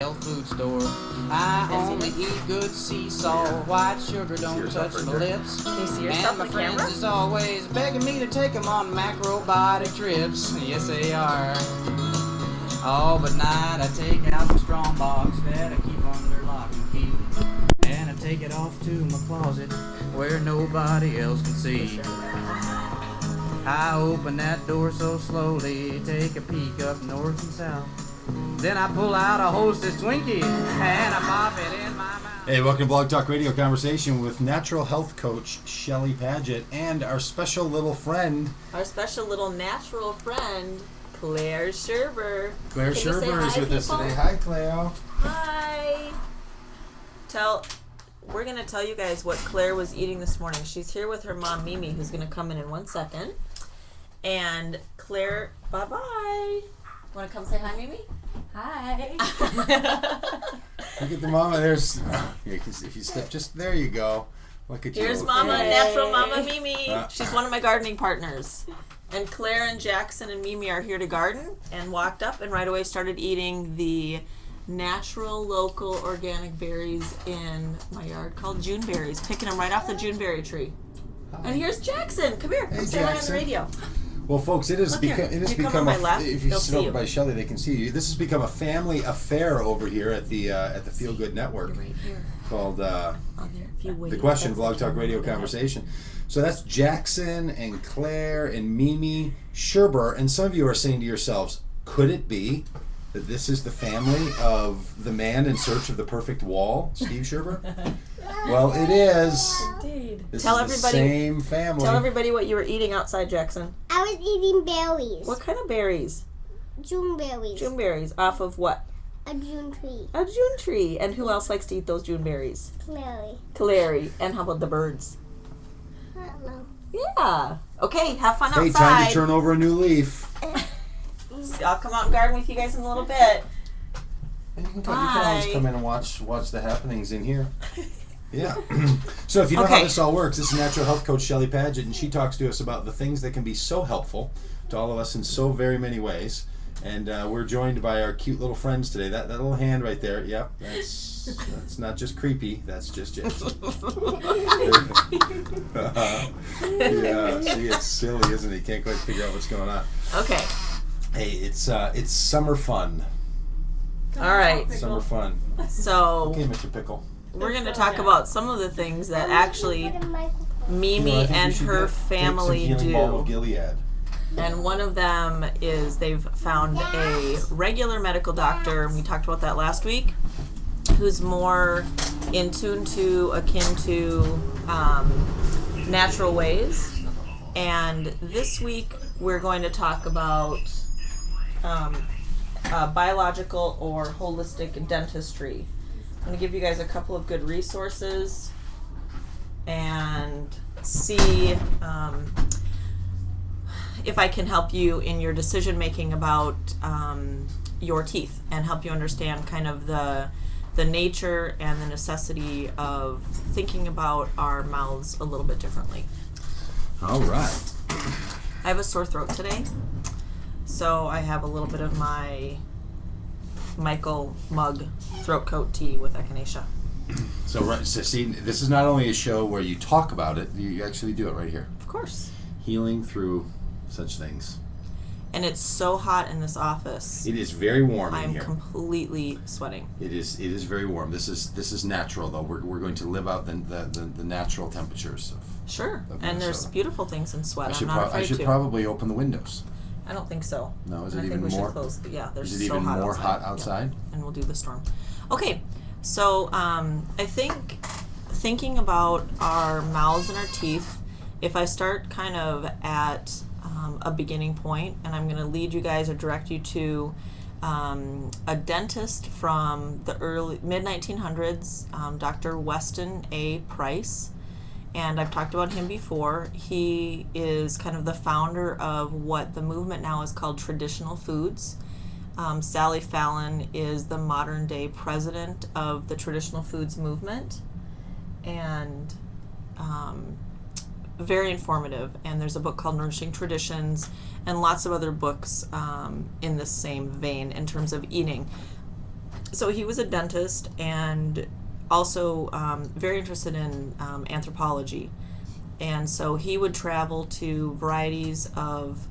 Health food store. I only eat good sea salt. White sugar don't touch my lips. Can you see yourself And my on friends camera? is always begging me to take them on macrobiotic trips. Yes, they are. Oh, but night I take out the strong box that I keep under lock and key. And I take it off to my closet where nobody else can see. I open that door so slowly, take a peek up north and south. Then I pull out a Hostess Twinkie and I pop it in my mouth. Hey, welcome to Blog Talk Radio Conversation with natural health coach Shelley Pagitt and our special little friend. Our special little natural friend, Claire Sherber. Claire Can you say Sherber is hi, with us people? today. Hi, Claire. Hi. We're going to tell you guys what Claire was eating this morning. She's here with her mom, Mimi, who's going to come in 1 second. And Claire, bye-bye. Want to come say hi, Mimi? Hi. Look at the mama. There's. If you step just there, you go. Look at you. Here's Mama, Hey. Natural Mama Mimi. She's one of my gardening partners. And Claire and Jackson and Mimi are here to garden and walked up and right away started eating the natural, local, organic berries in my yard called June berries. Picking them right off the Juneberry tree. And here's Jackson. Come here. Come say hi on the Jackson. radio. Well, folks, it has Look here. become. You come on my lap, If you they'll sit see over you. by Shelley, they can see you. This has become a family affair over here at the Feel Good Network You're right here. called On there. If you wait. The Question That's Blog the Talk camera. Radio Conversation. So that's Jackson and Claire and Mimi Sherber, and some of you are saying to yourselves, could it be that this is the family of the man in search of the perfect wall, Steve Sherber? Well, it is. Indeed. This Tell is everybody. the same family. Tell everybody what you were eating outside, Jackson. I was eating berries. What kind of berries? June berries. June berries. Off of what? A June tree. A June tree. And who else likes to eat those June berries? Clary. Clary. And how about the birds? I don't know. Yeah. Okay, have fun Hey, outside. time to turn over a new leaf. I'll come out and garden with you guys in a little bit. And you can always Bye. come in and watch the happenings in here. Yeah. So if you know how Okay. this all works, this is natural health coach Shelley Pagitt, and she talks to us about the things that can be so helpful to all of us in so very many ways. And we're joined by our cute little friends today. That little hand right there, yep, that's not just creepy, that's just Jackson. Yeah, see, it's silly, isn't it? You can't quite figure out what's going on. Okay. Hey, it's summer fun. All right. Summer fun. So Okay, Mr. Pickle. we're going to talk about some of the things that actually Put a microphone. Mimi You know, I think we and should her take some family healing balm of do. Gilead. And one of them is they've found a regular medical doctor, and we talked about that last week, who's more in tune to, akin to natural ways. And this week we're going to talk about biological or holistic dentistry. I'm going to give you guys a couple of good resources and see if I can help you in your decision making about your teeth and help you understand kind of the nature and the necessity of thinking about our mouths a little bit differently. All right. I have a sore throat today, so I have a little bit of my Michael Mug throat coat tea with echinacea. So see, this is not only a show where you talk about it, you actually do it right here. Of course. Healing through such things. And it's so hot in this office. It is very warm in I'm here. completely sweating. It is very warm. This is natural though. We're going to live out the natural temperatures of. Sure. Of And there's Minnesota. beautiful things in sweat. I I'm should not afraid I should to. probably open the windows. I don't think so. No, is And it I even think we more? should close. Yeah, there's Is it so even hot more outside. hot Yeah. outside? And we'll do the storm. Okay, so I think thinking about our mouths and our teeth, if I start kind of at a beginning point, and I'm going to lead you guys or direct you to a dentist from the mid-1900s, Dr. Weston A. Price. And I've talked about him before. He is kind of the founder of what the movement now is called traditional foods. Sally Fallon is the modern day president of the traditional foods movement. And very informative. And there's a book called Nourishing Traditions and lots of other books in the same vein in terms of eating. so he was a dentist and also very interested in anthropology. And so he would travel to varieties of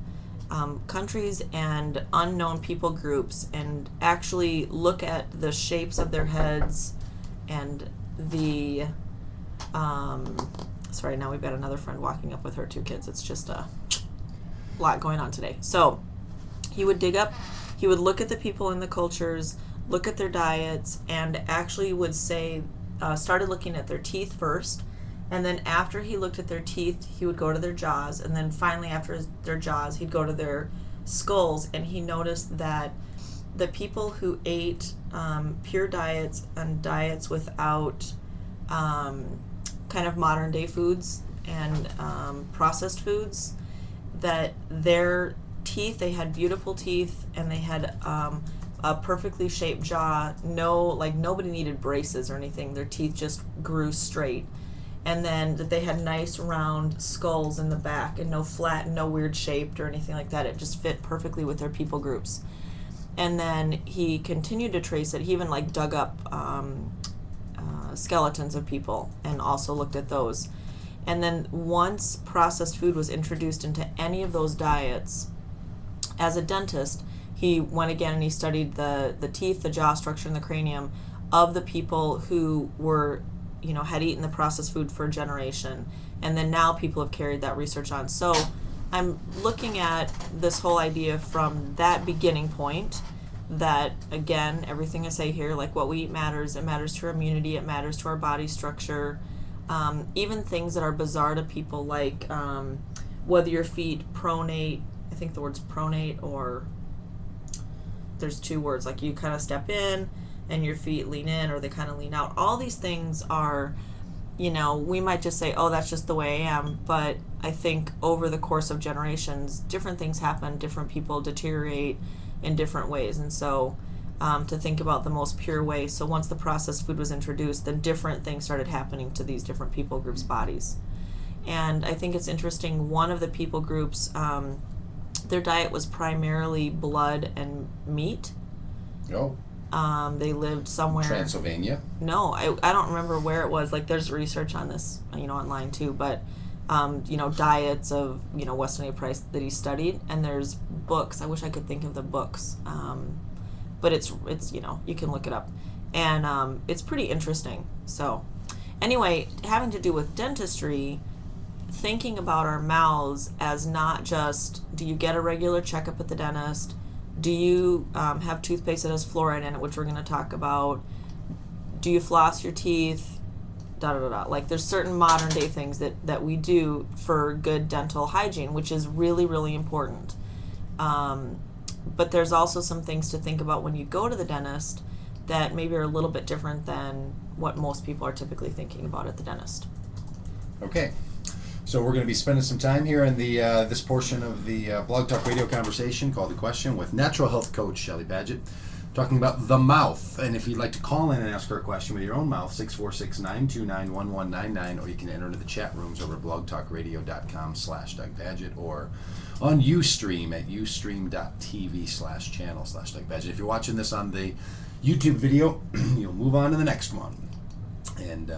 countries and unknown people groups and actually look at the shapes of their heads and the sorry, now we've got another friend walking up with her 2 kids. It's just a lot going on today. So he would dig up, he would look at the people in the cultures, look at their diets, and actually would say, started looking at their teeth first. And then after he looked at their teeth, he would go to their jaws. And then finally, after their jaws, he'd go to their skulls. And he noticed that the people who ate pure diets and diets without kind of modern day foods and processed foods, that their teeth, they had beautiful teeth and they had a perfectly shaped jaw. Nobody needed braces or anything. Their teeth just grew straight. And then that they had nice round skulls in the back and no flat and no weird shaped or anything like that. It just fit perfectly with their people groups. And then he continued to trace it. He even dug up skeletons of people and also looked at those. And then once processed food was introduced into any of those diets, as a dentist, he went again and he studied the teeth, the jaw structure, and the cranium of the people who were, had eaten the processed food for a generation. And then now people have carried that research on. So I'm looking at this whole idea from that beginning point, that again, everything I say here, like what we eat matters. It matters to our immunity. It matters to our body structure. Even things that are bizarre to people, like whether your feet pronate, I think the word's pronate, or there's 2 words, like you kind of step in and your feet lean in or they kind of lean out. All these things are, we might just say, oh, that's just the way I am. But I think over the course of generations, different things happen, different people deteriorate in different ways. And so to think about the most pure way, so once the processed food was introduced, then different things started happening to these different people groups' bodies. And I think it's interesting, one of the people groups, their diet was primarily blood and meat. Oh. They lived somewhere. Transylvania? No, I don't remember where it was. There's research on this, online too. But, diets of, Weston A. Price that he studied. And there's books. I wish I could think of the books. But it's you can look it up. And it's pretty interesting. So, anyway, having to do with dentistry, thinking about our mouths as not just, do you get a regular checkup at the dentist? Do you have toothpaste that has fluoride in it, which we're going to talk about? Do you floss your teeth? There's certain modern day things that we do for good dental hygiene, which is really, really important. But there's also some things to think about when you go to the dentist that maybe are a little bit different than what most people are typically thinking about at the dentist. Okay. So we're going to be spending some time here in the this portion of the Blog Talk Radio conversation called The Question with natural health coach Shelley Pagitt, talking about the mouth. And if you'd like to call in and ask her a question with your own mouth, 646-929-1199, or you can enter into the chat rooms over at blogtalkradio.com/Doug Pagitt, or on Ustream at ustream.tv/channel/Doug Pagitt. If you're watching this on the YouTube video, you'll move on to the next one. And